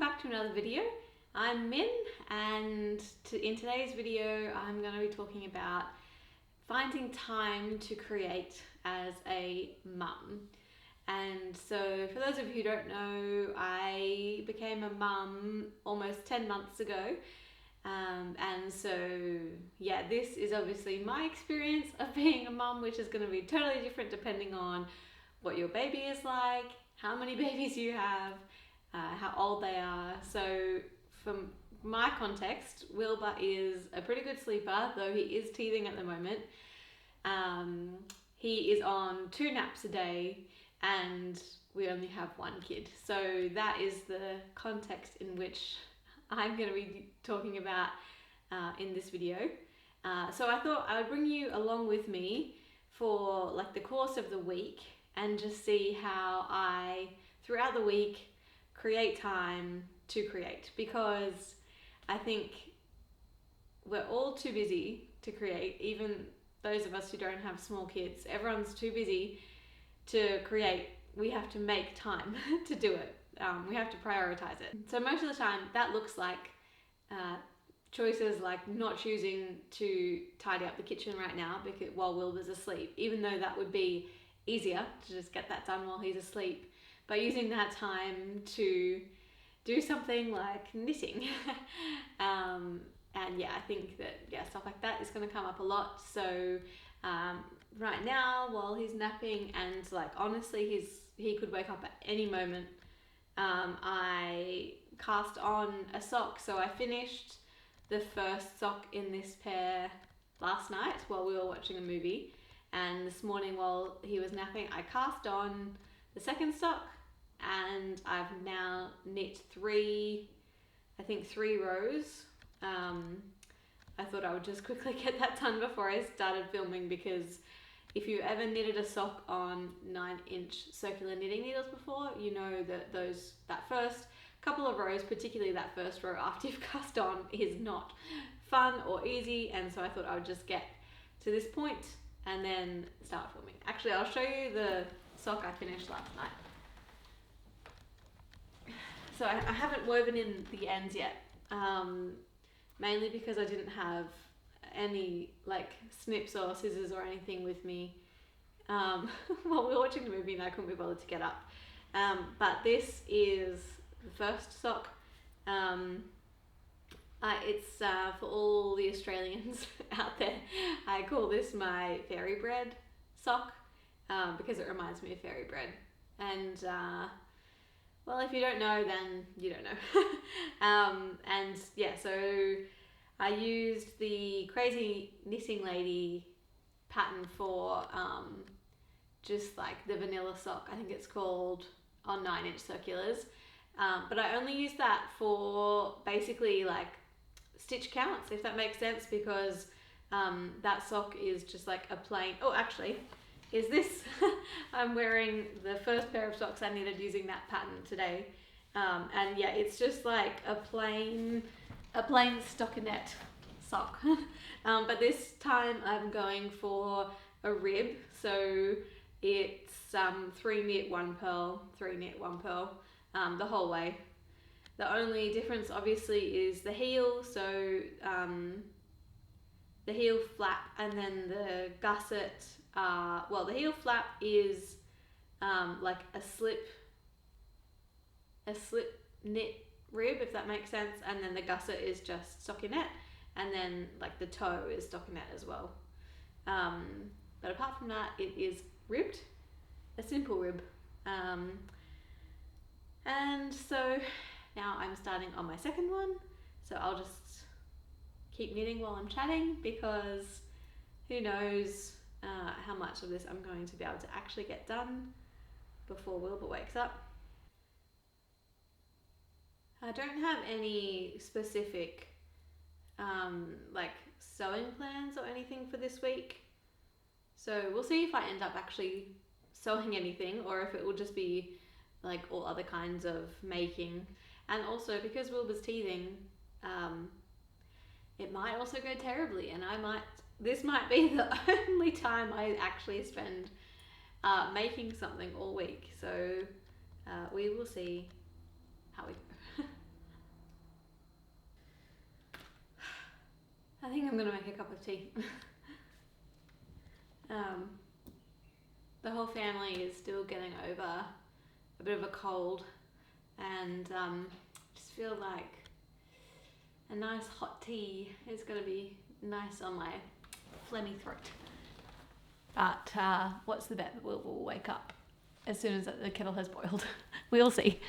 back to another video. I'm Min, and in today's video I'm going to be talking about finding time to create as a mum. And so for those of you who don't know, I became a mum almost 10 months ago. And so yeah, this is obviously my experience of being a mum, which is going to be totally different depending on what your baby is like, how many babies you have, how old they are. So from my context, Wilbur is a pretty good sleeper, though he is teething at the moment. He is on 2 naps a day and we only have 1 kid. So that is the context in which I'm going to be talking about in this video. So I thought I would bring you along with me for like the course of the week and just see how I, throughout the week, create time to create, because I think we're all too busy to create. Even those of us who don't have small kids, everyone's too busy to create. We have to make time to do it. We have to prioritize it. So most of the time that looks like choices like not choosing to tidy up the kitchen right now because while Wilbur's asleep, even though that would be easier to just get that done while he's asleep, but using that time to do something like knitting. And yeah, I think that stuff like that is going to come up a lot. So right now while he's napping, and like honestly he could wake up at any moment, I cast on a sock. So I finished the first sock in this pair last night while we were watching a movie, and this morning while he was napping I cast on the second sock, and I've now knit 3 rows. I thought I would just quickly get that done before I started filming, because if you ever knitted a sock on 9-inch circular knitting needles before, you know that that first couple of rows, particularly that first row after you've cast on, is not fun or easy. And so I thought I would just get to this point and then start filming. Actually, I'll show you the sock I finished last night. So I haven't woven in the ends yet, mainly because I didn't have any like snips or scissors or anything with me while we were watching the movie, and I couldn't be bothered to get up. But this is the first sock. It's for all the Australians out there. I call this my fairy bread sock because it reminds me of fairy bread. And well, if you don't know, then you don't know. And yeah, so I used the Crazy Knitting Lady pattern for just like the vanilla sock, I think it's called, on 9-inch circulars. But I only use that for basically like stitch counts, if that makes sense, because that sock is just like a plain, oh actually, is this, I'm wearing the first pair of socks I knitted using that pattern today. And yeah, it's just like a plain stockinette sock. But this time I'm going for a rib, so it's 3 knit 1 purl, 3 knit 1 purl the whole way. The only difference obviously is the heel, so the heel flap and then the gusset, well the heel flap is like a slip knit rib, if that makes sense, and then the gusset is just stockinette, and then like the toe is stockinette as well. But apart from that, it is ribbed, a simple rib. And so now I'm starting on my second one, so I'll just keep knitting while I'm chatting, because who knows how much of this I'm going to be able to actually get done before Wilbur wakes up. I don't have any specific like sewing plans or anything for this week, so we'll see if I end up actually sewing anything or if it will just be like all other kinds of making. And also because Wilbur's teething, it might also go terribly, and this might be the only time I actually spend making something all week. So we will see how we go. I think I'm gonna make a cup of tea. um, the whole family is still getting over a bit of a cold, and just feel like a nice hot tea is gonna be nice on my phlegmy throat. But what's the bet that we'll wake up as soon as the kettle has boiled? We'll see.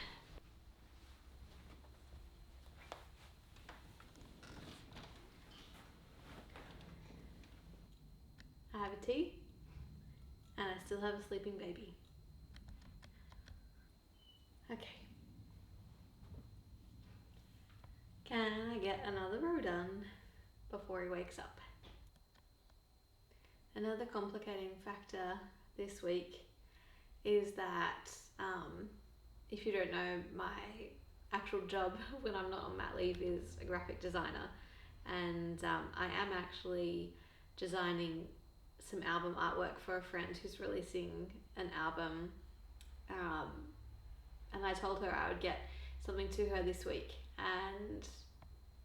I have a tea, and I still have a sleeping baby. Okay. Can I get another row done before he wakes up? Another complicating factor this week is that if you don't know, my actual job when I'm not on mat leave is a graphic designer, and I am actually designing some album artwork for a friend who's releasing an album, and I told her I would get something to her this week, and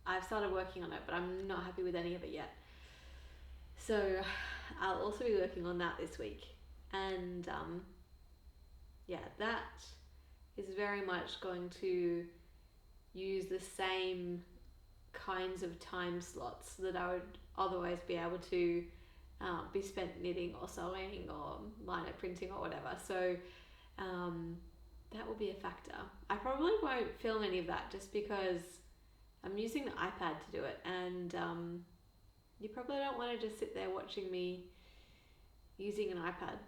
I've started working on it, but I'm not happy with any of it yet. So I'll also be working on that this week, and yeah, that is very much going to use the same kinds of time slots that I would otherwise be able to be spent knitting or sewing or liner printing or whatever. So that will be a factor. I probably won't film any of that just because I'm using the iPad to do it, and you probably don't want to just sit there watching me using an iPad.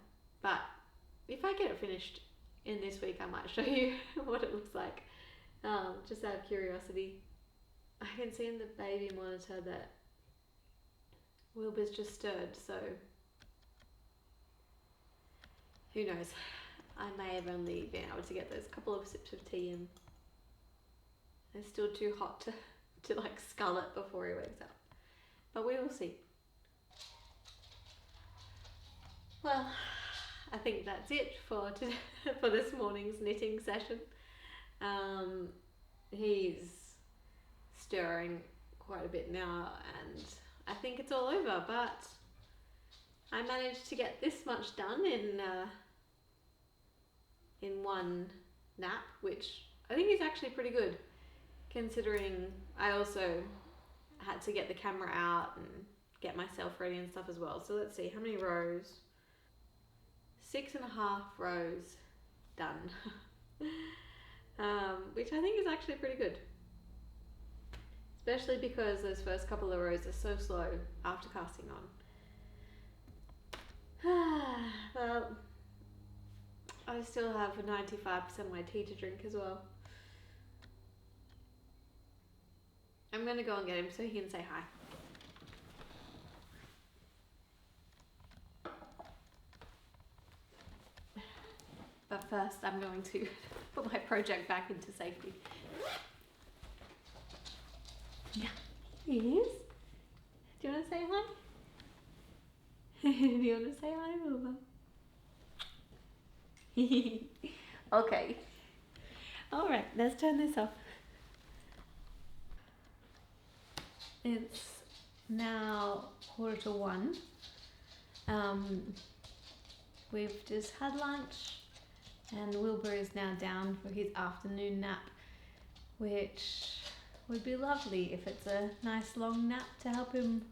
But if I get it finished in this week, I might show you what it looks like, just out of curiosity. I can see in the baby monitor that Wilbur's just stirred, so who knows. I may have only been able to get those couple of sips of tea in. It's still too hot to like scull it before he wakes up. But we will see. Well, I think that's it for today, for this morning's knitting session. He's stirring quite a bit now, and I think it's all over, but I managed to get this much done in one nap, which I think is actually pretty good, considering I also had to get the camera out and get myself ready and stuff as well. So let's see, how many rows? 6.5 rows done. Which I think is actually pretty good, especially because those first couple of rows are so slow after casting on. Well, I still have 95% of my tea to drink as well. I'm gonna go and get him so he can say hi. But first I'm going to put my project back into safety. Yeah, he is. Do you want to say hi? Do you want to say hi, Wilbur? Okay. Alright, let's turn this off. It's now 1:45. We've just had lunch, and Wilbur is now down for his afternoon nap, which would be lovely if it's a nice long nap to help him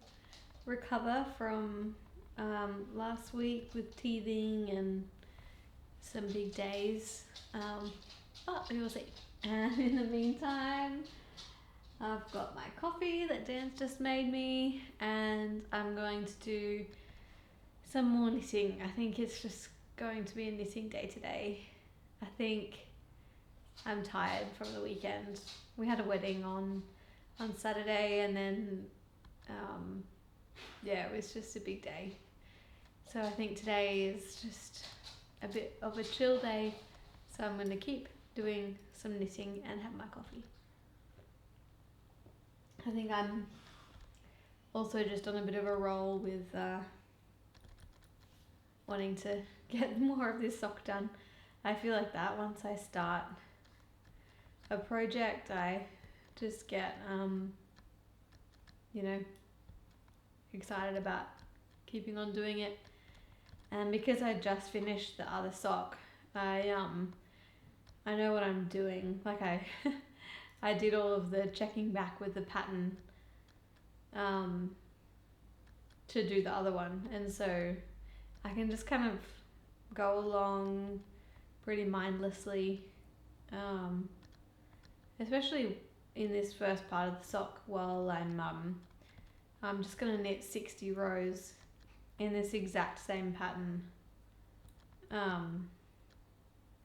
recover from last week with teething and some big days. But we will see. And in the meantime, I've got my coffee that Dan's just made me, and I'm going to do some more knitting. I think it's just going to be a knitting day today. I think I'm tired from the weekend. We had a wedding on Saturday, and then yeah, it was just a big day. So I think today is just a bit of a chill day. So I'm going to keep doing some knitting and have my coffee. I think I'm also just on a bit of a roll with wanting to get more of this sock done. I feel like that once I start a project, I just get, you know, excited about keeping on doing it. And because I just finished the other sock, I know what I'm doing. Like I did all of the checking back with the pattern to do the other one, and so I can just kind of go along pretty mindlessly, especially in this first part of the sock, while I'm just gonna knit 60 rows in this exact same pattern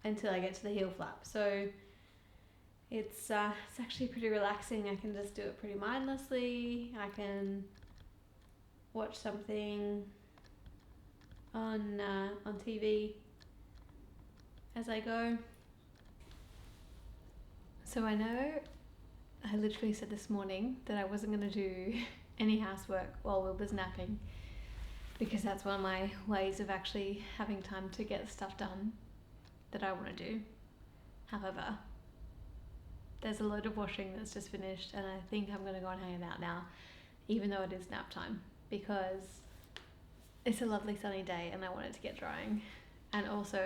until I get to the heel flap. So it's actually pretty relaxing. I can just do it pretty mindlessly. I can watch something on TV as I go. So I know I literally said this morning that I wasn't going to do any housework while Wilbur's napping, because that's one of my ways of actually having time to get stuff done that I want to do. However, there's a load of washing that's just finished, and I think I'm going to go and hang it out now, even though it is nap time, because it's a lovely sunny day and I want it to get drying. And also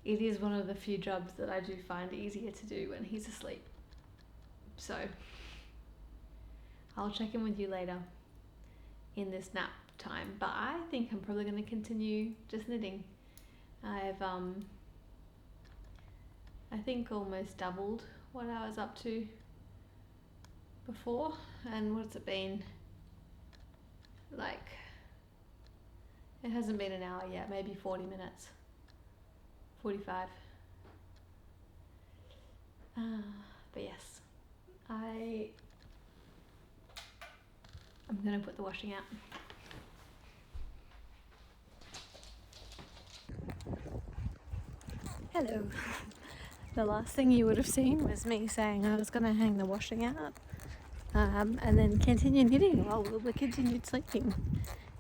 it is one of the few jobs that I do find easier to do when he's asleep. So I'll check in with you later in this nap time, but I think I'm probably going to continue just knitting. I've I think almost doubled what I was up to before. And what's it been? Like, it hasn't been an hour yet, maybe 40 minutes, 45. But yes, I'm gonna put the washing out. Hello. The last thing you would have seen was me saying I was gonna hang the washing out, and then continue knitting while Wilbur continued sleeping.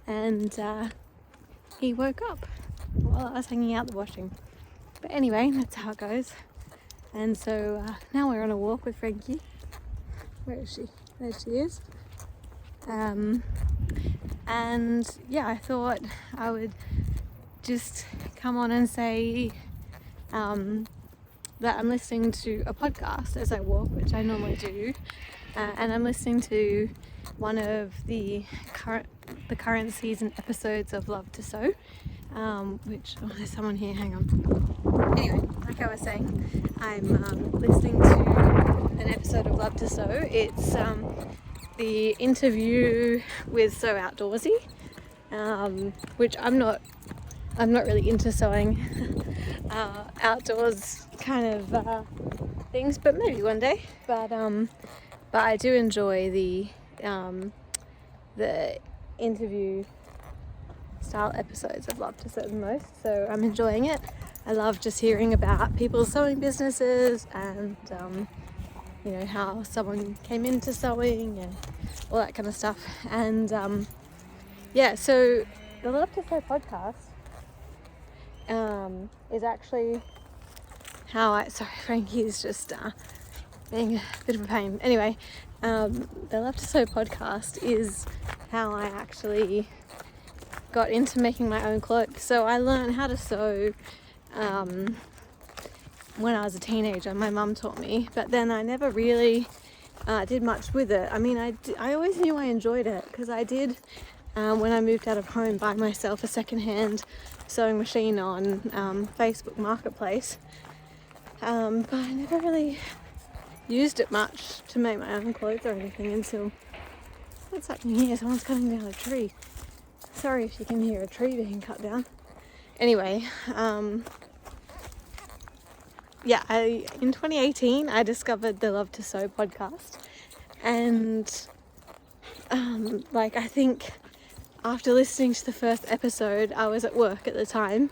And he woke up while I was hanging out the washing. But anyway, that's how it goes. And so now we're on a walk with Frankie. Where is she? There she is. And yeah, I thought I would just come on and say that I'm listening to a podcast as I walk, which I normally do, and I'm listening to one of the current season episodes of Love to Sew, which, oh, there's someone here, hang on. Anyway, like I was saying, I'm listening to an episode of Love to Sew. It's the interview with Sew Outdoorsy, which I'm not really into sewing outdoors kind of things, but maybe one day. But I do enjoy the interview style episodes of Love to Sew the most, so I'm enjoying it. I love just hearing about people's sewing businesses and you know, how someone came into sewing and all that kind of stuff. And yeah, so the Love to Sew podcast is actually how sorry, Frankie is just being a bit of a pain. Anyway, the Love to Sew podcast is how I actually got into making my own clothes. So I learned how to sew when I was a teenager. My mum taught me, but then I never really did much with it. I mean, I always knew I enjoyed it, because I did when I moved out of home buy myself a second-hand sewing machine on Facebook Marketplace, but I never really used it much to make my own clothes or anything until, what's happening here? Someone's cutting down a tree. Sorry if you can hear a tree being cut down. Anyway, yeah, in 2018 I discovered the Love to Sew podcast, and like, I think after listening to the first episode, I was at work at the time,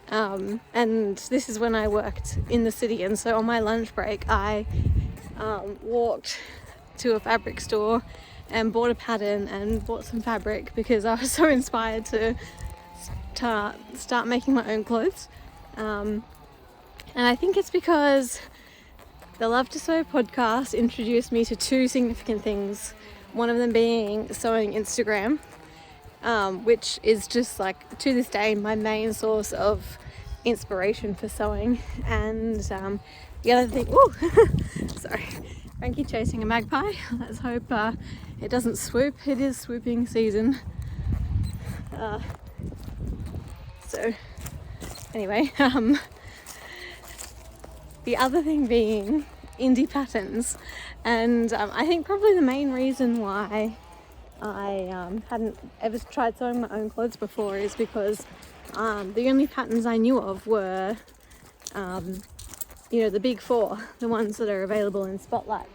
and this is when I worked in the city, and so on my lunch break I walked to a fabric store and bought a pattern and bought some fabric, because I was so inspired to start making my own clothes. And I think it's because the Love to Sew podcast introduced me to two significant things. one of them being sewing Instagram, which is just like to this day my main source of inspiration for sewing. And the other thing, sorry, Frankie chasing a magpie. Let's hope it doesn't swoop. It is swooping season. So anyway, the other thing being indie patterns. And I think probably the main reason why I hadn't ever tried sewing my own clothes before is because the only patterns I knew of were the big four, the ones that are available in Spotlight.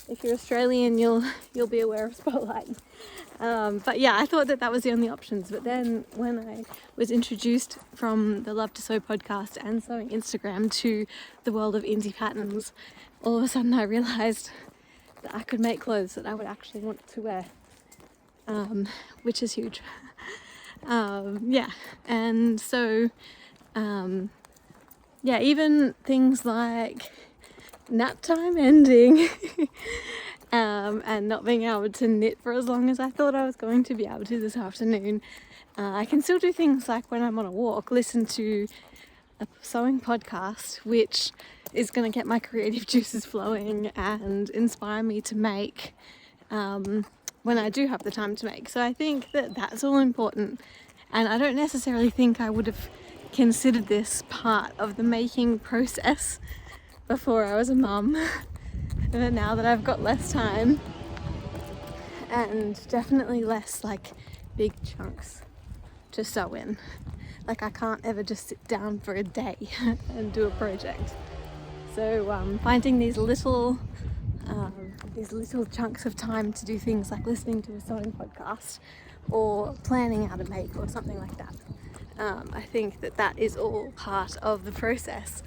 If you're Australian, you'll be aware of Spotlight. But yeah, I thought that was the only options. But then when I was introduced from the Love to Sew podcast and Sewing Instagram to the world of indie patterns, all of a sudden I realised that I could make clothes that I would actually want to wear, which is huge. And so even things like nap time ending and not being able to knit for as long as I thought I was going to be able to this afternoon, I can still do things like when I'm on a walk, listen to a sewing podcast, which is going to get my creative juices flowing and inspire me to make when I do have the time to make. So I think that that's all important, and I don't necessarily think I would have considered this part of the making process before I was a mum. But now that I've got less time and definitely less like big chunks to sew in, like I can't ever just sit down for a day and do a project. So finding these little chunks of time to do things like listening to a sewing podcast or planning how to make or something like that. I think that is all part of the process.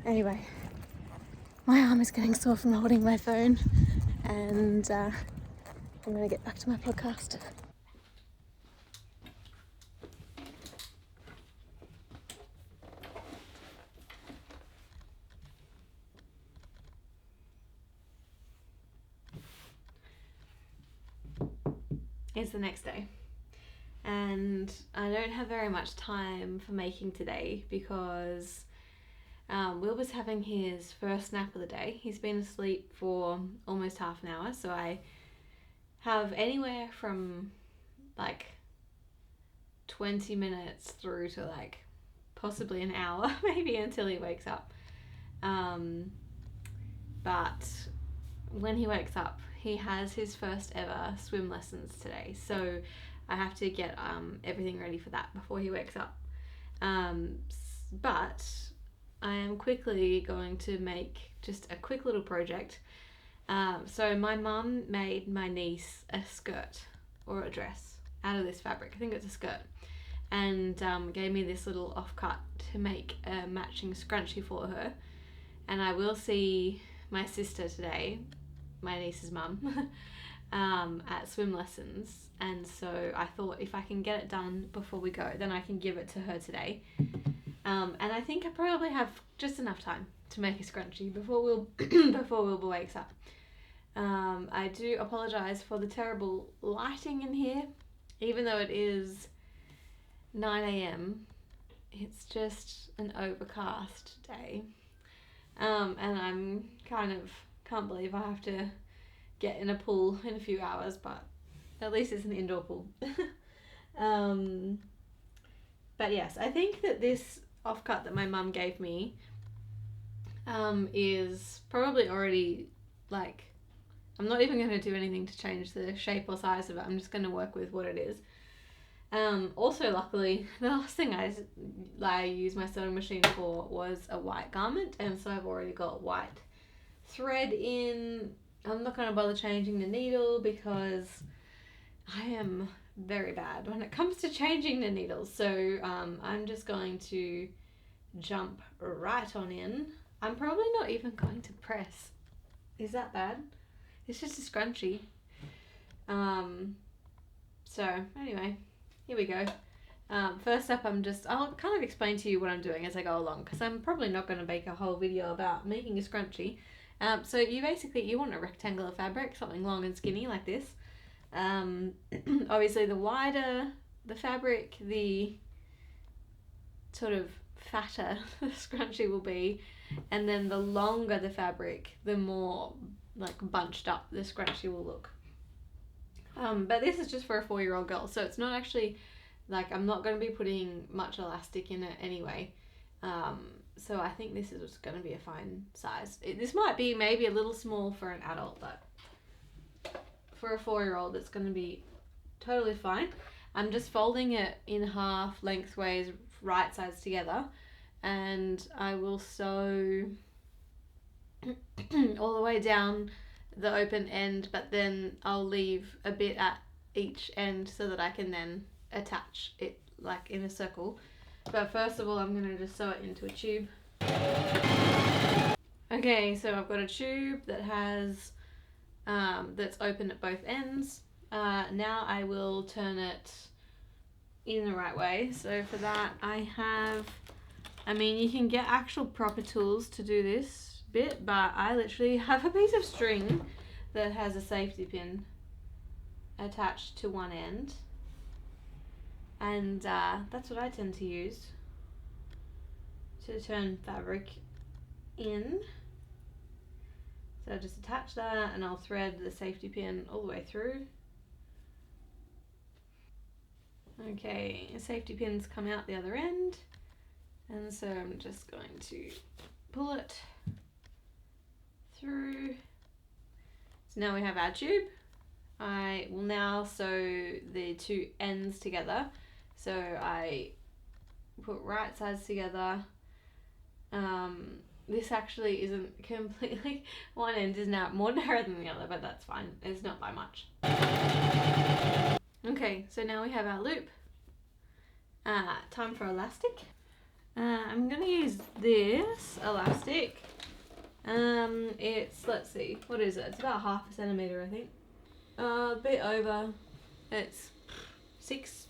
Anyway, my arm is getting sore from holding my phone, and I'm going to get back to my podcast. It's the next day, and I don't have very much time for making today because Will was having his first nap of the day. He's been asleep for almost half an hour, so I have anywhere from like 20 minutes through to like possibly an hour maybe until he wakes up. But when he wakes up, he has his first ever swim lessons today, so I have to get everything ready for that before he wakes up. But I am quickly going to make just a quick little project. So my mum made my niece a skirt or a dress out of this fabric. I think it's a skirt. And gave me this little offcut to make a matching scrunchie for her. And I will see my sister today, my niece's mum, at swim lessons. And so I thought if I can get it done before we go, then I can give it to her today. And I think I probably have just enough time to make a scrunchie before Wilbur wakes up. I do apologise for the terrible lighting in here. Even though it is 9 a.m, it's just an overcast day. And I'm can't believe I have to get in a pool in a few hours, but at least it's an indoor pool. But yes, I think that this offcut that my mum gave me is probably already, like, I'm not even going to do anything to change the shape or size of it. I'm just going to work with what it is. Also, luckily, the last thing I used my sewing machine for was a white garment, and so I've already got white thread in. I'm not going to bother changing the needle because I am very bad when it comes to changing the needles, so I'm just going to jump right on in. I'm probably not even going to press. Is that bad? It's just a scrunchie. So anyway, here we go. First up, I'll kind of explain to you what I'm doing as I go along, because I'm probably not going to make a whole video about making a scrunchie. So you want a rectangular fabric, something long and skinny like this. Obviously the wider the fabric, the sort of fatter the scrunchie will be, and then the longer the fabric, the more like bunched up the scrunchie will look. But this is just for a 4-year-old girl, so it's not actually like, I'm not going to be putting much elastic in it anyway. So I think this is going to be a fine size. This might be maybe a little small for an adult, but for a 4-year-old it's going to be totally fine. I'm just folding it in half lengthways, right sides together, and I will sew all the way down the open end, but then I'll leave a bit at each end so that I can then attach it like in a circle. But first of all, I'm going to just sew it into a tube. Okay, so I've got a tube that has that's open at both ends. Now I will turn it in the right way. So for that you can get actual proper tools to do this bit, but I literally have a piece of string that has a safety pin attached to one end, and that's what I tend to use to turn fabric in. So I just attach that and I'll thread the safety pin all the way through. Okay, safety pins come out the other end, and so I'm just going to pull it through. So now we have our tube. I will now sew the two ends together. So I put right sides together. This actually isn't completely, one end is now more narrow than the other, but that's fine. It's not by much. Okay, so now we have our loop. Time for elastic. I'm gonna use this elastic. It's, let's see, what is it? It's about 1/2 centimeter, I think. A bit over. It's 6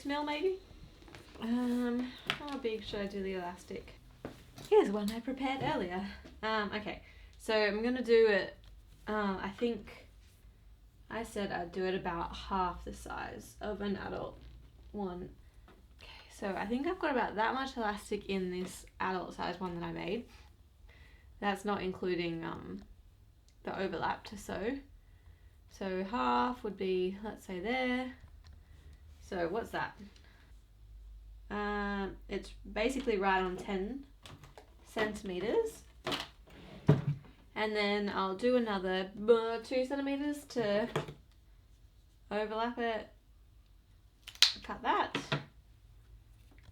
mil maybe. How big should I do the elastic? Here's one I prepared earlier. Okay, so I'm gonna do it. I think I said I'd do it about half the size of an adult one. Okay, so I think I've got about that much elastic in this adult size one that I made. That's not including the overlap to sew. So half would be, let's say, there. So what's that? It's basically right on 10 centimeters. And then I'll do another 2 centimeters to overlap it. Cut that.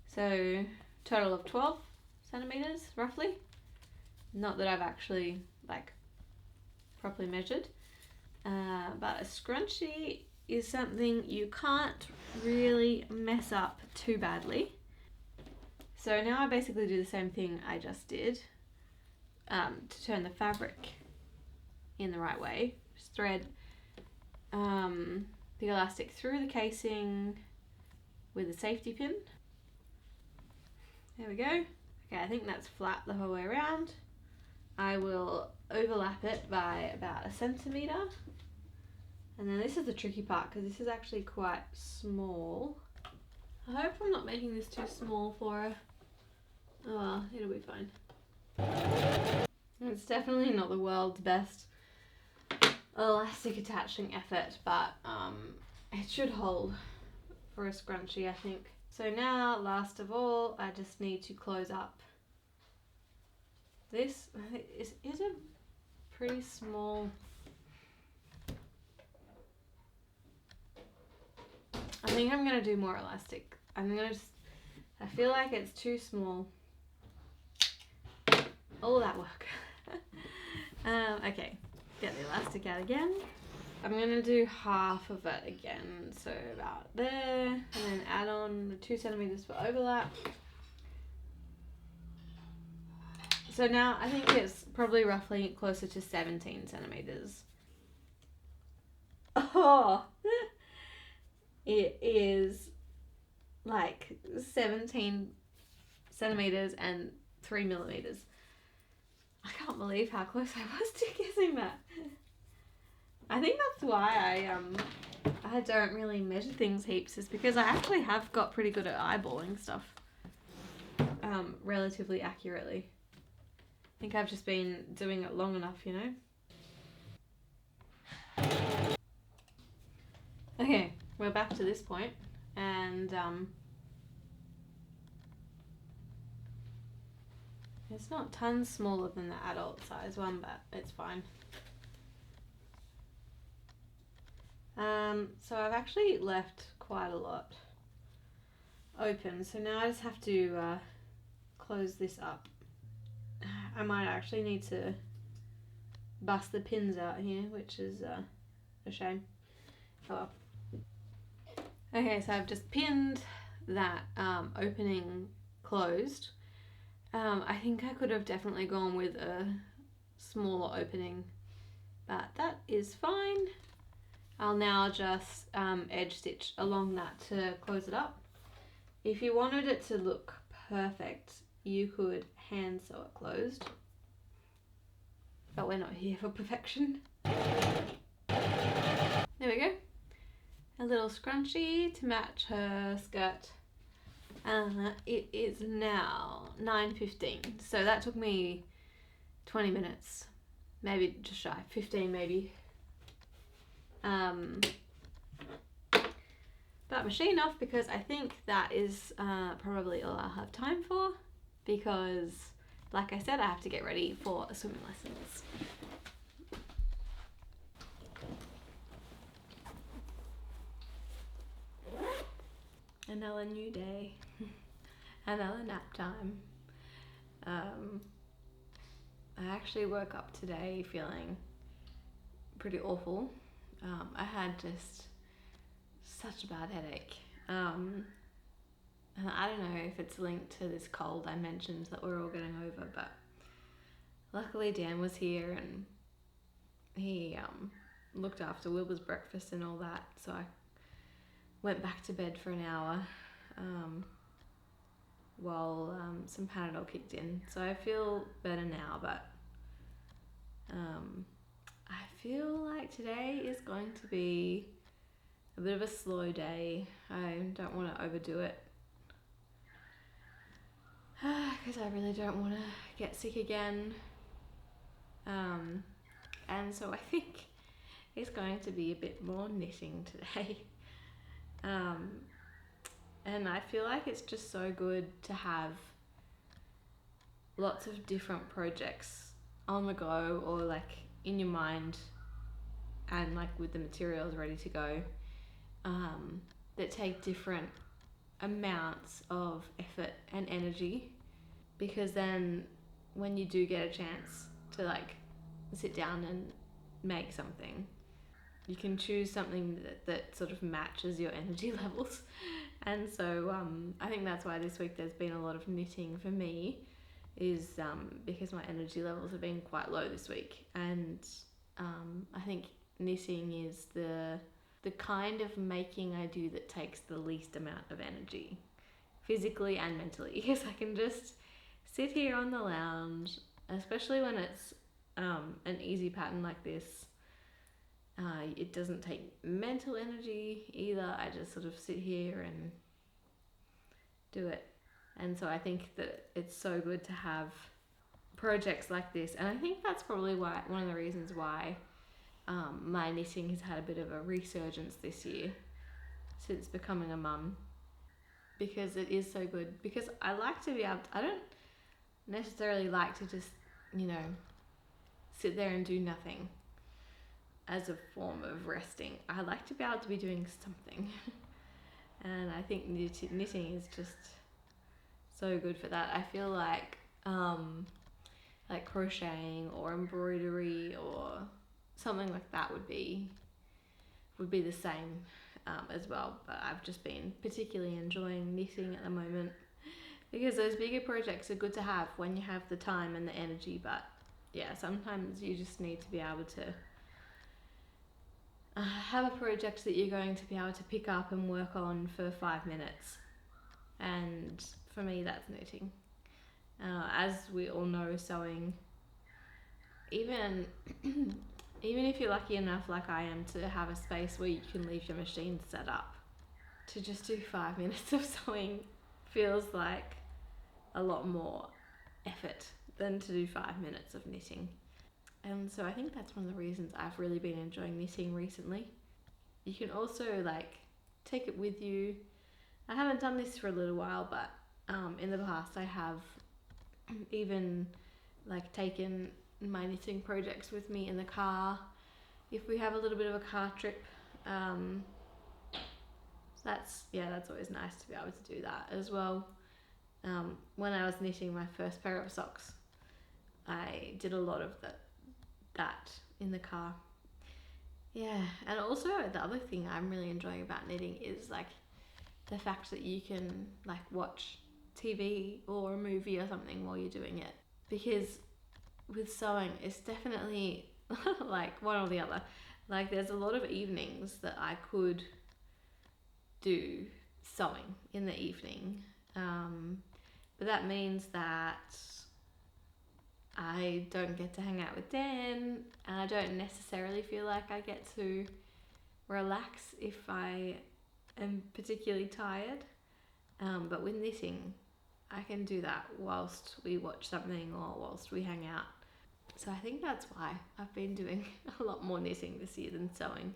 So total of 12 centimeters roughly. Not that I've actually properly measured. But a scrunchie is something you can't really mess up too badly. So now I basically do the same thing I just did to turn the fabric in the right way. Just thread the elastic through the casing with a safety pin. There we go. Okay, I think that's flat the whole way around. I will overlap it by about 1 centimeter. And then this is the tricky part, because this is actually quite small. I hope I'm not making this too small for her. Oh well, it'll be fine. It's definitely not the world's best elastic attaching effort, but it should hold for a scrunchie, I think. So now, last of all, I just need to close up. This is a pretty small. I think I'm gonna do more elastic. I feel like it's too small. All that work. Okay, get the elastic out again. I'm gonna do half of it again, so about there, and then add on the 2 centimeters for overlap. So now I think it's probably roughly closer to 17 centimeters. Oh, it is like 17 centimeters and 3 millimeters. I can't believe how close I was to guessing that. I think that's why I don't really measure things heaps, is because I actually have got pretty good at eyeballing stuff relatively accurately. I think I've just been doing it long enough, you know? Okay, we're back to this point, and it's not tons smaller than the adult size one, but it's fine. So I've actually left quite a lot open, so now I just have to close this up. I might actually need to bust the pins out here, which is a shame. Oh well. Okay, so I've just pinned that opening closed. I think I could have definitely gone with a smaller opening, but that is fine. I'll now just edge stitch along that to close it up. If you wanted it to look perfect, you could hand sew it closed, but we're not here for perfection. There we go. A little scrunchie to match her skirt. It is now 9:15, so that took me 20 minutes, maybe just shy, 15 maybe. But machine off, because I think that is probably all I'll have time for, because like I said, I have to get ready for swimming lessons. Another new day, another nap time. I actually woke up today feeling pretty awful. I had just such a bad headache. And I don't know if it's linked to this cold I mentioned that we're all getting over, but luckily Dan was here and he looked after Wilbur's breakfast and all that, so I went back to bed for an hour while some Panadol kicked in. So I feel better now, but I feel like today is going to be a bit of a slow day. I don't want to overdo it because I really don't want to get sick again. And so I think it's going to be a bit more knitting today. And I feel like it's just so good to have lots of different projects on the go, or like in your mind, and like with the materials ready to go, that take different amounts of effort and energy, because then when you do get a chance to like sit down and make something, you can choose something that sort of matches your energy levels. And so I think that's why this week there's been a lot of knitting for me, is because my energy levels have been quite low this week. And I think knitting is the kind of making I do that takes the least amount of energy, physically and mentally, because I can just sit here on the lounge, especially when it's an easy pattern like this. It doesn't take mental energy either. I just sort of sit here and do it. And so I think that it's so good to have projects like this. And I think that's probably why, one of the reasons why my knitting has had a bit of a resurgence this year since becoming a mum, because it is so good. Because I like to be able to, I don't necessarily like to just, you know, sit there and do nothing as a form of resting. I like to be able to be doing something. And I think knitting is just so good for that. I feel like crocheting or embroidery or something like that would be the same as well. But I've just been particularly enjoying knitting at the moment, because those bigger projects are good to have when you have the time and the energy. But yeah, sometimes you just need to be able to have a project that you're going to be able to pick up and work on for 5 minutes, And for me, that's knitting. As we all know, sewing, even even if you're lucky enough, like I am, to have a space where you can leave your machine set up, to just do 5 minutes of sewing feels like a lot more effort than to do 5 minutes of knitting. And so I think that's one of the reasons I've really been enjoying knitting recently. You can also like take it with you. I haven't done this for a little while, but in the past I have even like taken my knitting projects with me in the car if we have a little bit of a car trip. That's always nice to be able to do that as well. When I was knitting my first pair of socks, I did a lot of that in the car. Yeah, and also the other thing I'm really enjoying about knitting is like the fact that you can like watch TV or a movie or something while you're doing it. Because with sewing, it's definitely like one or the other. Like there's a lot of evenings that I could do sewing in the evening. But that means that I don't get to hang out with Dan, and I don't necessarily feel like I get to relax if I am particularly tired. But with knitting, I can do that whilst we watch something or whilst we hang out. So I think that's why I've been doing a lot more knitting this year than sewing.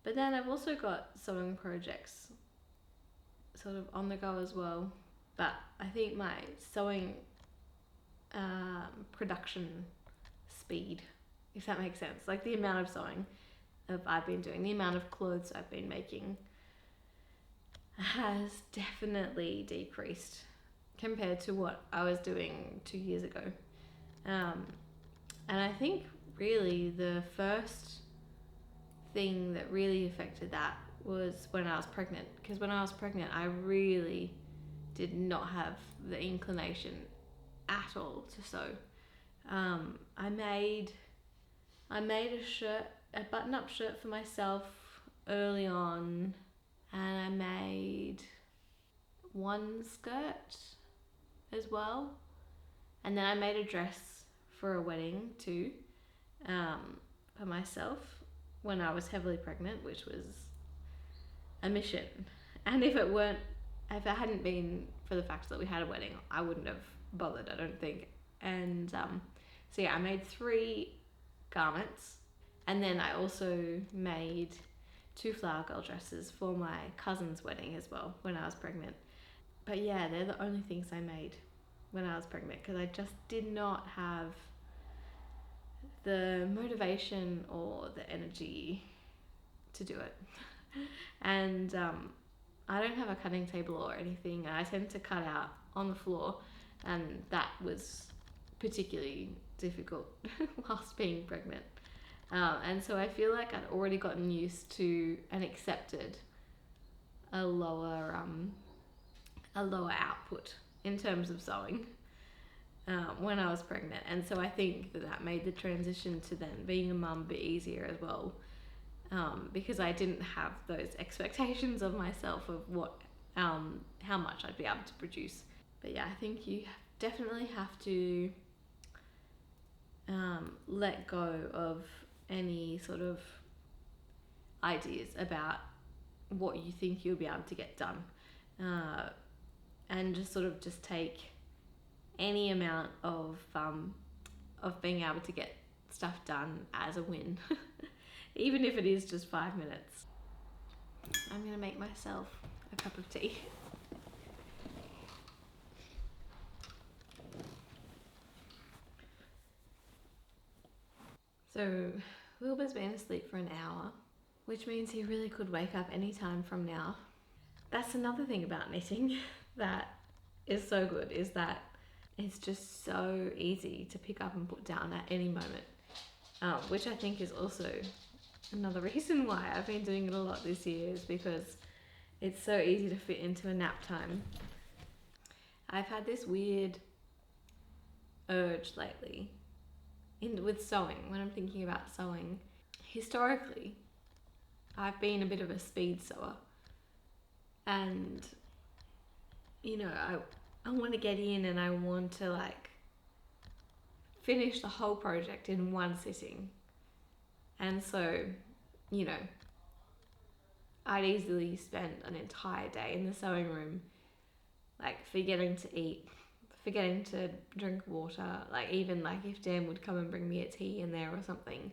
But then I've also got sewing projects sort of on the go as well. But I think my sewing production speed, if that makes sense, like the amount of sewing I've been doing, the amount of clothes I've been making, has definitely decreased compared to what I was doing 2 years ago. And I think really the first thing that really affected that was when I was pregnant. Because when I was pregnant, I really did not have the inclination at all to sew. I made a shirt, a button-up shirt for myself early on, and I made one skirt as well, and then I made a dress for a wedding too, for myself when I was heavily pregnant, which was a mission. And if it hadn't been for the fact that we had a wedding, I wouldn't have bothered, I don't think. And so yeah, I made 3 garments, and then I also made 2 flower girl dresses for my cousin's wedding as well when I was pregnant. But yeah, they're the only things I made when I was pregnant, because I just did not have the motivation or the energy to do it. And I don't have a cutting table or anything, and I tend to cut out on the floor, and that was particularly difficult whilst being pregnant. And so I feel like I'd already gotten used to and accepted a lower output in terms of sewing when I was pregnant. And so I think that made the transition to then being a mum a bit easier as well, because I didn't have those expectations of myself of what how much I'd be able to produce. But yeah, I think you definitely have to let go of any sort of ideas about what you think you'll be able to get done, and just take any amount of being able to get stuff done as a win, even if it is just 5 minutes. I'm gonna make myself a cup of tea. So Wilbur's been asleep for an hour, which means he really could wake up any time from now. That's another thing about knitting that is so good, is that it's just so easy to pick up and put down at any moment, which I think is also another reason why I've been doing it a lot this year, is because it's so easy to fit into a nap time. I've had this weird urge lately with sewing, when I'm thinking about sewing. Historically, I've been a bit of a speed sewer, and I want to get in and I want to like finish the whole project in one sitting. And so, I'd easily spend an entire day in the sewing room, like forgetting to eat, forgetting to drink water. Like even like if Dan would come and bring me a tea in there or something,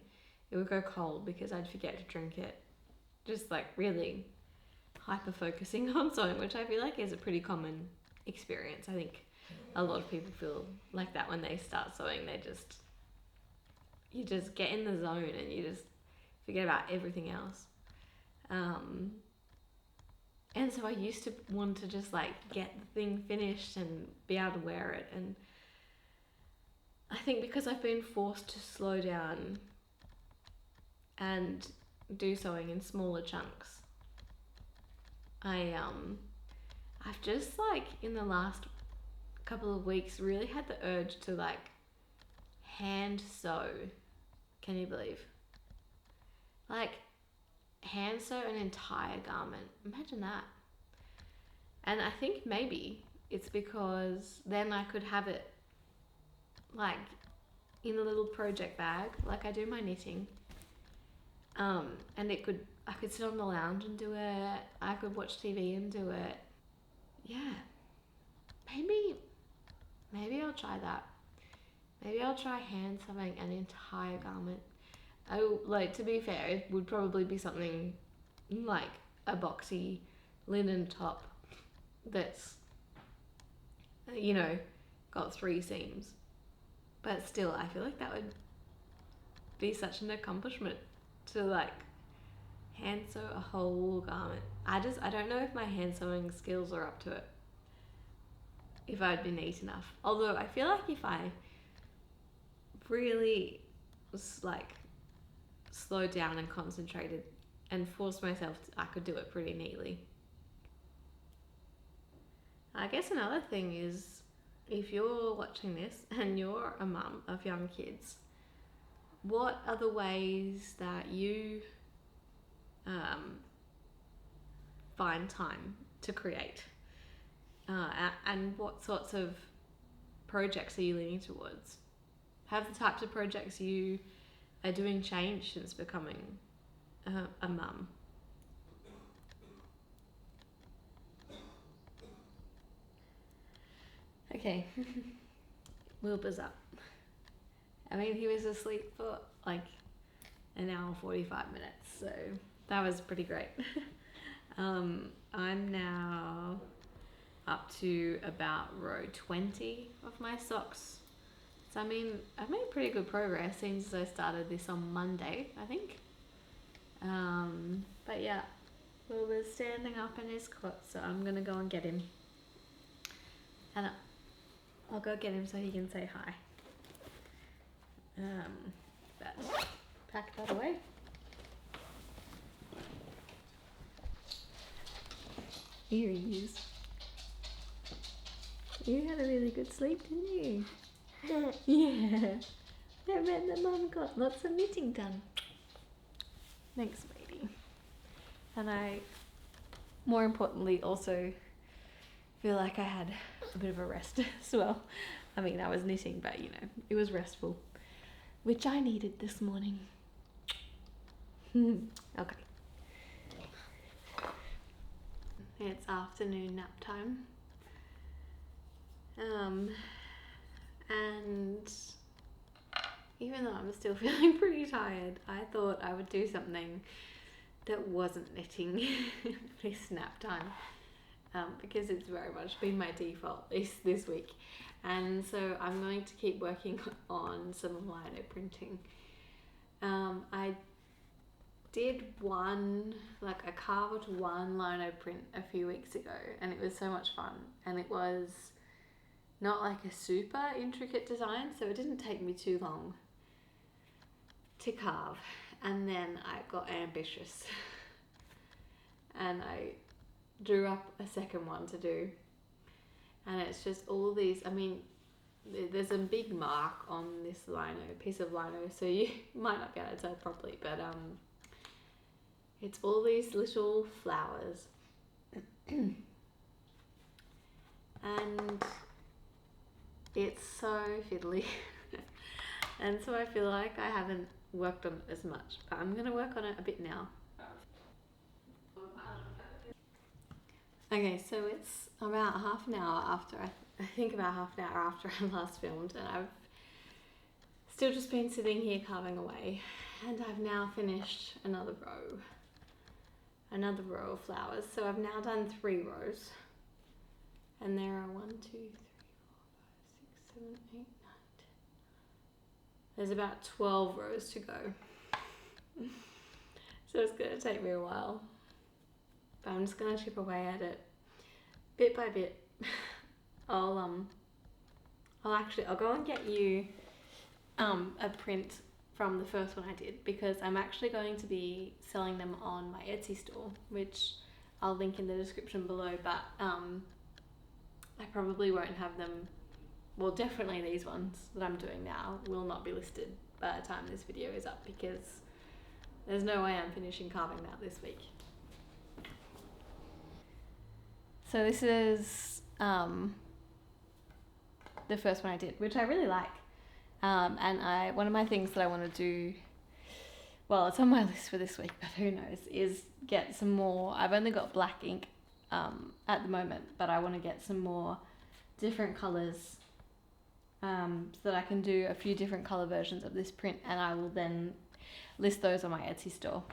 it would go cold because I'd forget to drink it. Just like really hyper focusing on sewing, which I feel like is a pretty common experience. I think a lot of people feel like that when they start sewing. You just get in the zone and you just forget about everything else. And so I used to want to just like get the thing finished and be able to wear it. And I think because I've been forced to slow down and do sewing in smaller chunks, I've just like in the last couple of weeks really had the urge to like hand sew. Can you believe? Like hand sew an entire garment. Imagine that. And I think maybe it's because then I could have it like in a little project bag, like I do my knitting. And I could sit on the lounge and do it. I could watch TV and do it. Yeah. Maybe I'll try that. Maybe I'll try hand sewing an entire garment. To be fair, it would probably be something like a boxy linen top that's, got 3 seams. But still, I feel like that would be such an accomplishment to like hand sew a whole garment. I don't know if my hand sewing skills are up to it. If I'd been neat enough. Although I feel like if I really like slowed down and concentrated and forced myself I could do it pretty neatly. I guess another thing is if you're watching this and you're a mum of young kids, what are the ways that you find time to create? And what sorts of projects are you leaning towards? Have the types of projects you are doing changed since becoming a mum? Okay, Wilbur's up. I mean, he was asleep for like an hour and 45 minutes, so that was pretty great. I'm now up to about row 20 of my socks. So I mean, I've made pretty good progress since I started this on Monday, I think. But yeah, Wilbur's standing up in his cot, so I'm gonna go and get him. And I'll go get him so he can say hi. But pack that away. Here he is. You had a really good sleep, didn't you? Yeah. I bet that Mum got lots of knitting done. Thanks, baby. And I, more importantly, also feel like I had a bit of a rest as well. I mean, I was knitting, but it was restful, which I needed this morning. Okay. It's afternoon nap time. And even though I'm still feeling pretty tired, I thought I would do something that wasn't knitting this nap time, because it's very much been my default this week. And so I'm going to keep working on some lino printing. I did I carved one lino print a few weeks ago, and it was so much fun. And it was not like a super intricate design, so it didn't take me too long to carve. And then I got ambitious and I drew up a second one to do. And it's just all these, I mean, there's a big mark on this piece of lino, so you might not be able to tell properly, but it's all these little flowers. and it's so fiddly. And so I feel like I haven't worked on it as much, but I'm going to work on it a bit now. Okay, so it's about half an hour after, I think about half an hour after I last filmed, and I've still just been sitting here carving away, and I've now finished another row of flowers. So I've now done 3 rows, and there are 1, 2, 3, 4, 5, 6, 7, 8, 9, 10. There's about 12 rows to go. So it's going to take me a while, but I'm just going to chip away at it bit by bit. I'll go and get you a print from the first one I did, because I'm actually going to be selling them on my Etsy store, which I'll link in the description below, but I probably won't have them. Well, definitely these ones that I'm doing now will not be listed by the time this video is up, because there's no way I'm finishing carving that this week. So this is the first one I did, which I really like. And one of my things that I want to do, well, it's on my list for this week, but who knows, is get some more. I've only got black ink at the moment, but I want to get some more different colours so that I can do a few different colour versions of this print, and I will then list those on my Etsy store.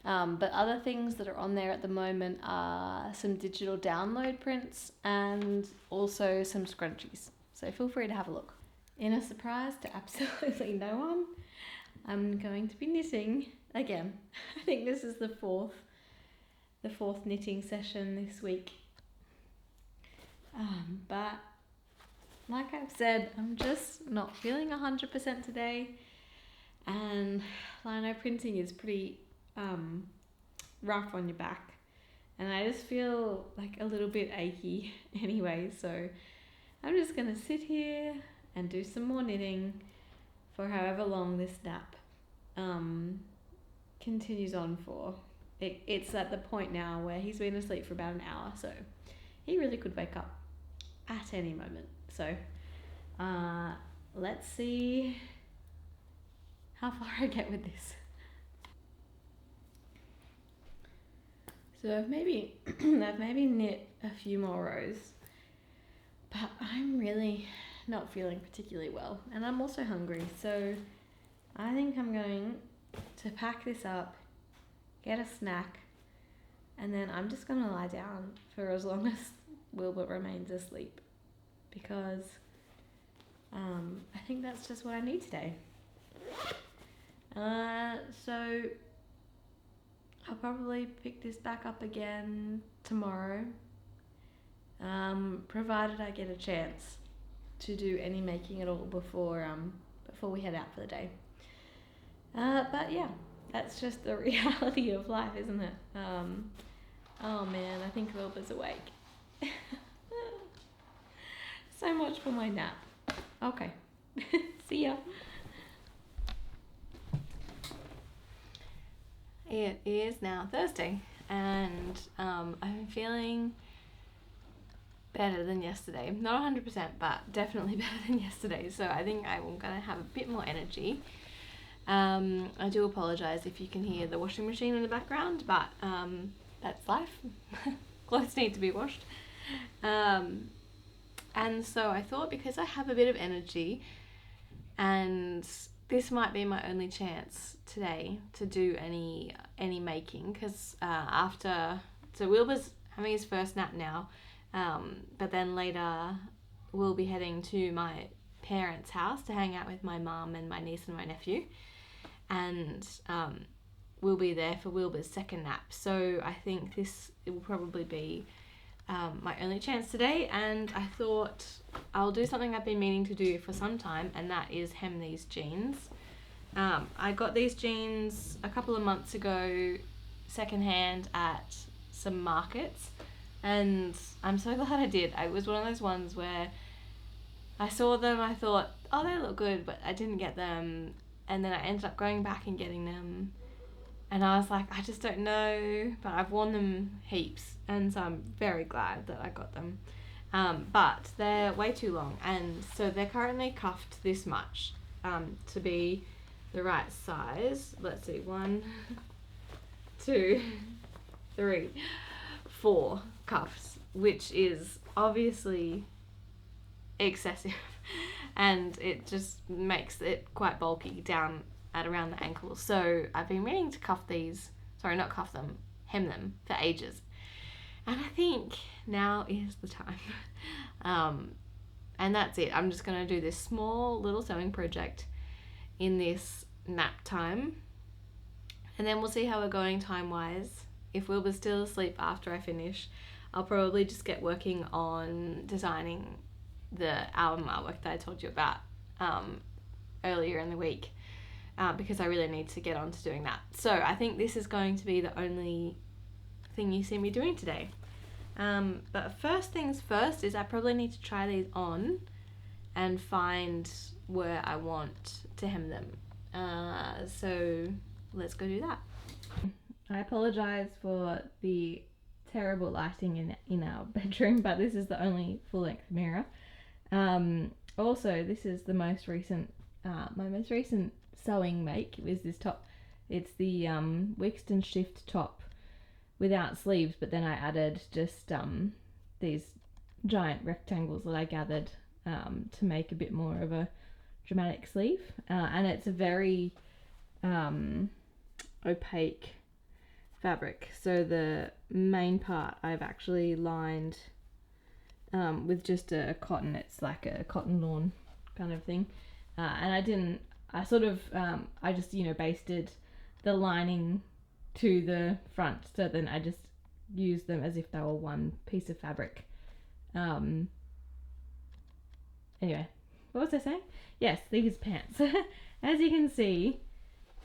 But other things that are on there at the moment are some digital download prints and also some scrunchies. So feel free to have a look. In a surprise to absolutely no one, I'm going to be knitting again. I think this is the fourth knitting session this week. But like I've said, I'm just not feeling 100% today, and lino printing is pretty rough on your back, and I just feel like a little bit achy anyway, so I'm just gonna sit here and do some more knitting for however long this nap continues on for. It's at the point now where he's been asleep for about an hour, so he really could wake up at any moment. So let's see how far I get with this. So I've maybe knit a few more rows, but I'm really not feeling particularly well, and I'm also hungry, so I think I'm going to pack this up, get a snack, and then I'm just gonna lie down for as long as Wilbert remains asleep, because I think that's just what I need today. So I'll probably pick this back up again tomorrow, provided I get a chance to do any making at all before we head out for the day. But yeah, that's just the reality of life, isn't it? Oh man, I think Wilbur's awake. So much for my nap. Okay, see ya. It is now Thursday, and I'm feeling better than yesterday. Not 100%, but definitely better than yesterday. So I think I'm gonna have a bit more energy. I do apologise if you can hear the washing machine in the background, but that's life. Clothes need to be washed. And so I thought, because I have a bit of energy, and this might be my only chance today to do any making, because so Wilbur's having his first nap now, but then later we'll be heading to my parents' house to hang out with my mum and my niece and my nephew, and we'll be there for Wilbur's second nap. So I think it will probably be my only chance today, and I thought I'll do something I've been meaning to do for some time, and that is hem these jeans. I got these jeans a couple of months ago secondhand at some markets, and I'm so glad I did. It was one of those ones where I saw them, I thought, oh, they look good, but I didn't get them, and then I ended up going back and getting them, and I was like, I just don't know, but I've worn them heaps, and so I'm very glad that I got them. but they're way too long, and so they're currently cuffed this much to be the right size. Let's see, 1, 2, 3, 4 cuffs, which is obviously excessive, and it just makes it quite bulky down at around the ankles. So I've been meaning to not cuff them, hem them for ages, and I think now is the time. And that's it. I'm just going to do this small little sewing project in this nap time, and then we'll see how we're going time wise. If Wilbur's still asleep after I finish, I'll probably just get working on designing the album artwork that I told you about earlier in the week, because I really need to get on to doing that. So I think this is going to be the only thing you see me doing today. But first things first is I probably need to try these on and find where I want to hem them. So let's go do that. I apologise for the terrible lighting in our bedroom, but this is the only full-length mirror. Also, this is the most recent, my most recent sewing make is this top. It's the Wixton Shift top without sleeves, but then I added just these giant rectangles that I gathered to make a bit more of a dramatic sleeve, and it's a very opaque fabric, so the main part I've actually lined with just a cotton. It's like a cotton lawn kind of thing, and I just basted the lining to the front, so then I just used them as if they were one piece of fabric. Anyway, what was I saying? Yes, these pants. As you can see,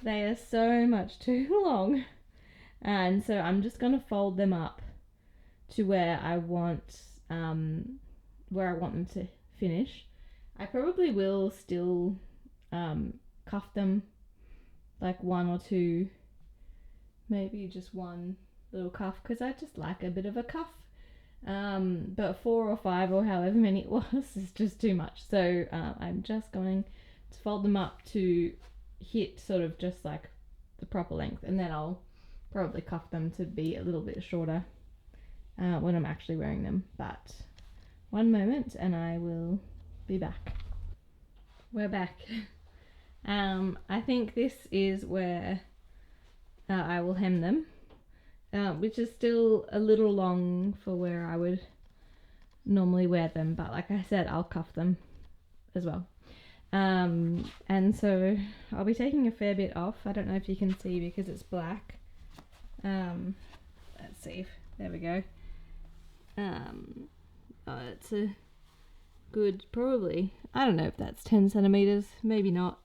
they are so much too long, and so I'm just gonna fold them up to where I want them to finish. I probably will still cuff them, like 1 or 2, maybe just 1 little cuff, because I just like a bit of a cuff. But 4 or 5 or however many it was is just too much. So I'm just going to fold them up to hit sort of just like the proper length, and then I'll probably cuff them to be a little bit shorter when I'm actually wearing them. But one moment and I will be back. We're back. I think this is where I will hem them, which is still a little long for where I would normally wear them, but like I said, I'll cuff them as well. And so I'll be taking a fair bit off. I don't know if you can see because it's black. Let's see. There we go. It's a good, probably, I don't know if that's 10 centimeters, maybe not.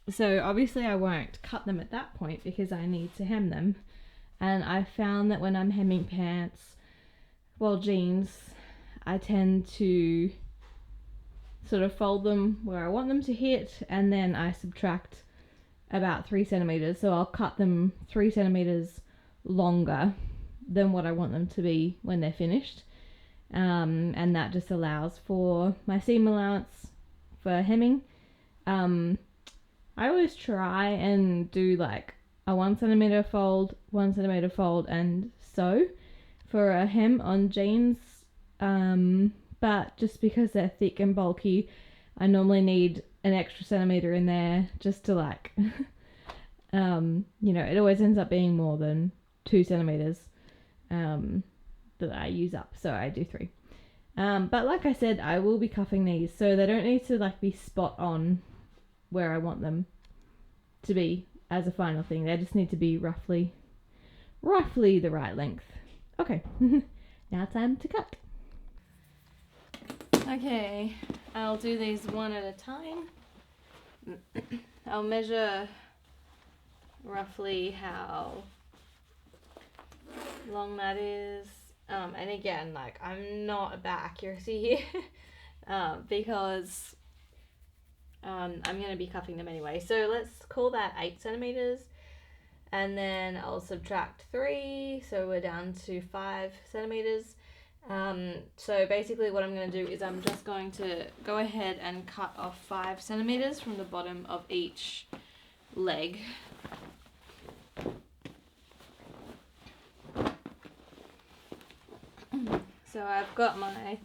So obviously I won't cut them at that point because I need to hem them. And I found that when I'm hemming pants, jeans, I tend to sort of fold them where I want them to hit, and then I subtract about 3 centimeters. So I'll cut them 3 centimeters longer than what I want them to be when they're finished. And that just allows for my seam allowance for hemming. I always try and do like a 1 centimeter fold, 1 centimeter fold, and sew for a hem on jeans. But just because they're thick and bulky, I normally need an extra centimeter in there just to like, it always ends up being more than 2 centimeters that I use up, so I do 3. But like I said, I will be cuffing these, so they don't need to like be spot on where I want them to be as a final thing. They just need to be roughly the right length. Okay, now time to cut. Okay, I'll do these one at a time. I'll measure roughly how long that is. And again, like, I'm not about accuracy here because I'm going to be cuffing them anyway. So let's call that 8 centimeters. And then I'll subtract 3, so we're down to 5 centimeters. So basically what I'm going to do is I'm just going to go ahead and cut off 5 centimeters from the bottom of each leg. So I've got my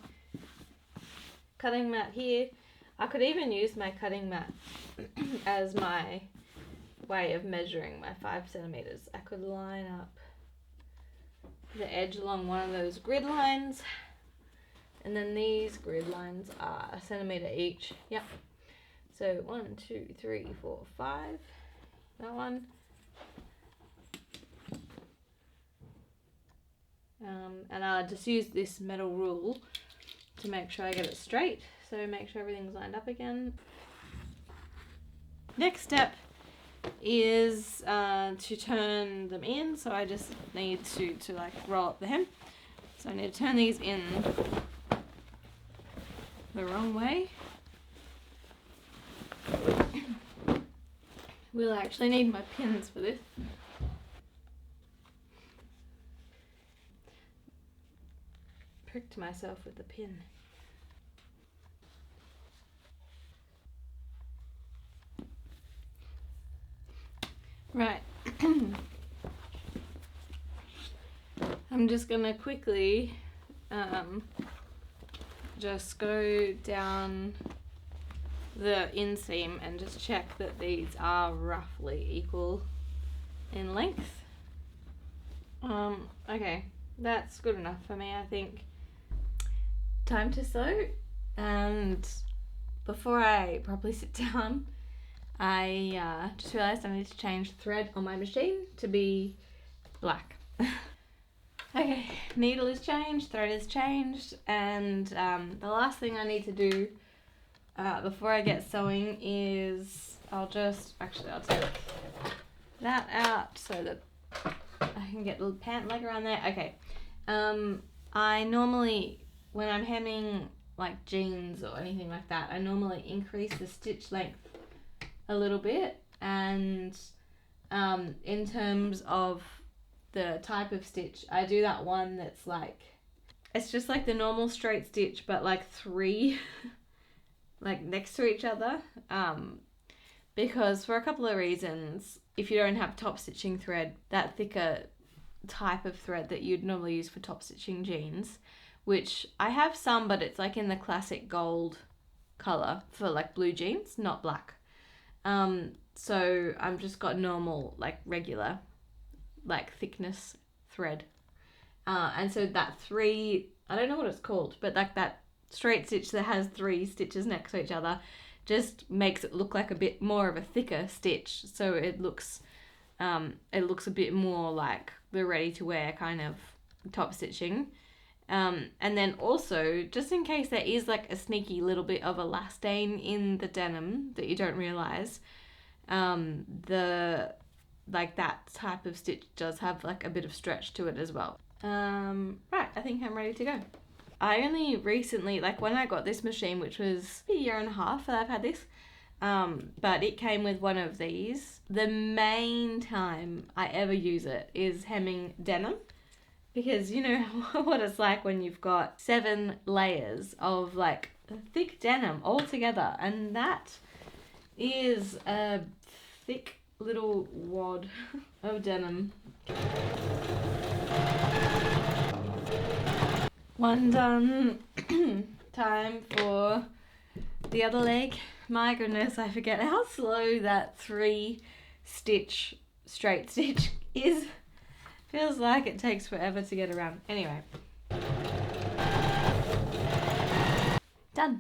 cutting mat here. I could even use my cutting mat as my way of measuring my 5 centimeters. I could line up the edge along one of those grid lines, and then these grid lines are a centimeter each. Yep. So 1, 2, 3, 4, 5. That one. And I'll just use this metal rule to make sure I get it straight. So make sure everything's lined up again. Next step is to turn them in. So I just need to like roll up the hem. So I need to turn these in the wrong way. We'll actually need my pins for this. Pricked myself with the pin. Right. I'm just gonna quickly just go down the inseam and just check that these are roughly equal in length. Okay, that's good enough for me, I think. Time to sew, and before I properly sit down, I just realised I need to change the thread on my machine to be black. Okay, needle is changed, thread is changed, and the last thing I need to do before I get sewing is I'll take that out so that I can get the pant leg around there. Okay, I normally, when I'm hemming like jeans or anything like that, I normally increase the stitch length a little bit, and in terms of the type of stitch, I do that one that's like, it's just like the normal straight stitch but like 3 like next to each other, because for a couple of reasons. If you don't have top stitching thread, that thicker type of thread that you'd normally use for top stitching jeans, which I have some, but it's like in the classic gold color for like blue jeans, not black. So I've just got normal, like regular, like thickness thread. And so that 3, I don't know what it's called, but like that straight stitch that has 3 stitches next to each other just makes it look like a bit more of a thicker stitch. So it looks a bit more like the ready to wear kind of top stitching. And then also, just in case there is like a sneaky little bit of elastane in the denim that you don't realise, that type of stitch does have like a bit of stretch to it as well. Right, I think I'm ready to go. I only recently, like when I got this machine, which was a year and a half that I've had this, but it came with one of these. The main time I ever use it is hemming denim, because you know what it's like when you've got 7 layers of like thick denim all together, and that is a thick little wad of denim. One done. Time for the other leg. My goodness, I forget how slow that 3 stitch straight stitch is. Feels like it takes forever to get around. Anyway. Done.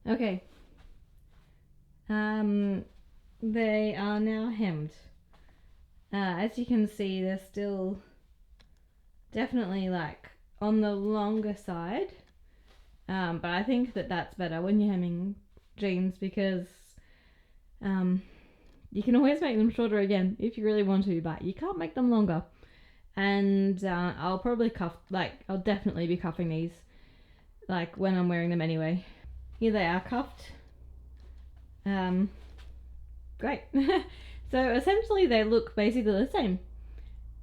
Okay. They are now hemmed. As you can see, they're still definitely like on the longer side, but I think that that's better when you're hemming jeans, because you can always make them shorter again if you really want to, but you can't make them longer. And I'll probably I'll definitely be cuffing these like when I'm wearing them anyway. Here they are cuffed. Great. So essentially they look basically the same.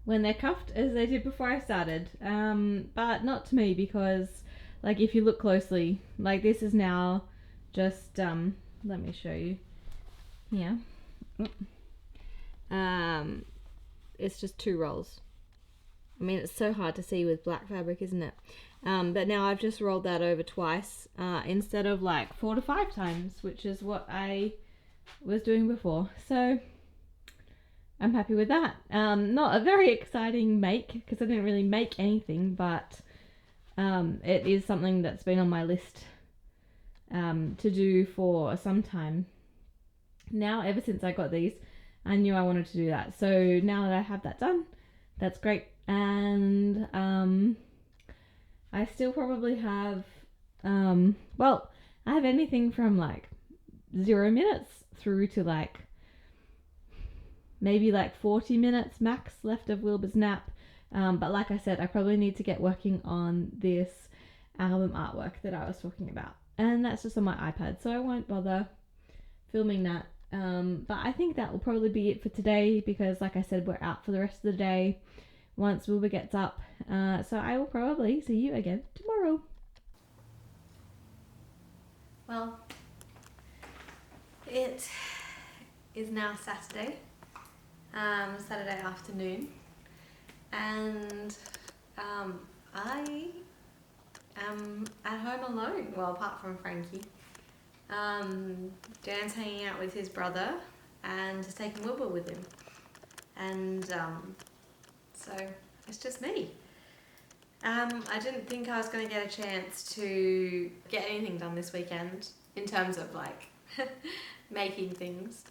when they're cuffed as they did before I started. But not to me, because like if you look closely, like this is now just let me show you here. It's just 2 rolls. I mean, it's so hard to see with black fabric, isn't it? But now I've just rolled that over twice instead of like 4 to 5 times, which is what I was doing before. So I'm happy with that. Not a very exciting make because I didn't really make anything, but it is something that's been on my list to do for some time now. Ever since I got these, I knew I wanted to do that. So now that I have that done, that's great. And I still probably have well, I have anything from like 0 minutes through to like maybe like 40 minutes max left of Wilbur's nap. But like I said, I probably need to get working on this album artwork that I was talking about. And that's just on my iPad, so I won't bother filming that. But I think that will probably be it for today because like I said, we're out for the rest of the day once Wilbur gets up. So I will probably see you again tomorrow. Well, it is now Saturday, Saturday afternoon, and I am at home alone, well apart from Frankie. Dan's hanging out with his brother and has taken Wilbur with him, and so it's just me. I didn't think I was going to get a chance to get anything done this weekend in terms of like making things,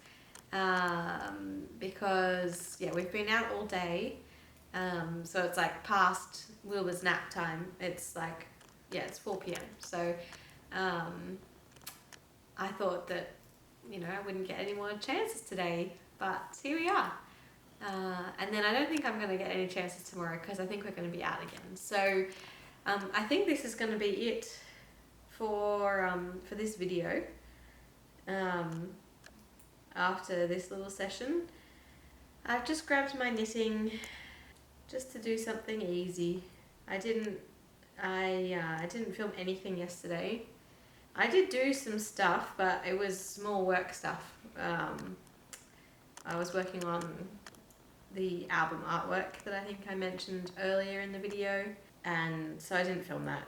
because yeah, we've been out all day, so it's like past Wilbur's nap time. It's like, yeah, it's 4 p.m. so I thought that, you know, I wouldn't get any more chances today, but here we are. And then I don't think I'm going to get any chances tomorrow because I think we're going to be out again. So I think this is going to be it for this video. After this little session, I've just grabbed my knitting just to do something easy. I didn't film anything yesterday. I did do some stuff, but it was more work stuff. I was working on the album artwork that I think I mentioned earlier in the video, and so I didn't film that.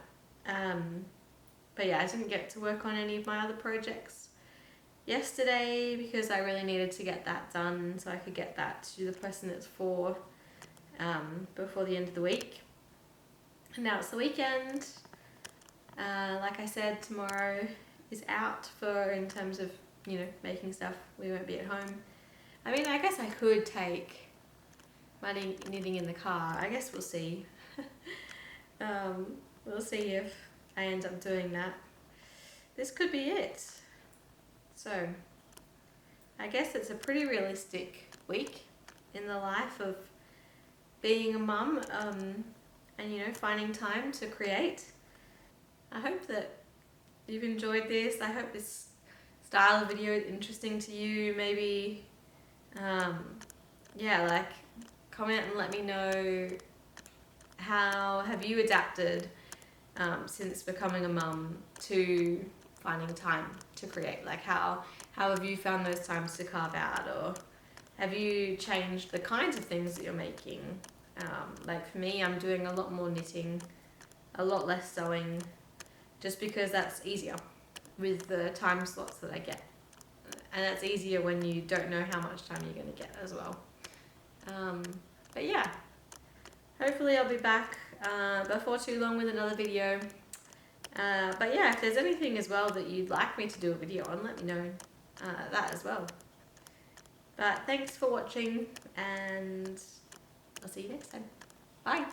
But yeah, I didn't get to work on any of my other projects yesterday because I really needed to get that done so I could get that to the person it's for before the end of the week. And now it's the weekend. Like I said, tomorrow is out for, in terms of, you know, making stuff. We won't be at home. I mean, I guess I could take my knitting in the car. I guess we'll see. We'll see if I end up doing that. This could be it. So, I guess it's a pretty realistic week in the life of being a mum, and, you know, finding time to create. I hope that you've enjoyed this. I hope this style of video is interesting to you. Maybe, yeah, like, comment and let me know how have you adapted since becoming a mum to finding time to create. Like, how have you found those times to carve out, or have you changed the kinds of things that you're making? Like for me, I'm doing a lot more knitting, a lot less sewing, just because that's easier with the time slots that I get. And that's easier when you don't know how much time you're going to get as well. But yeah, hopefully I'll be back before too long with another video. But yeah, if there's anything as well that you'd like me to do a video on, let me know that as well. But thanks for watching, and I'll see you next time. Bye!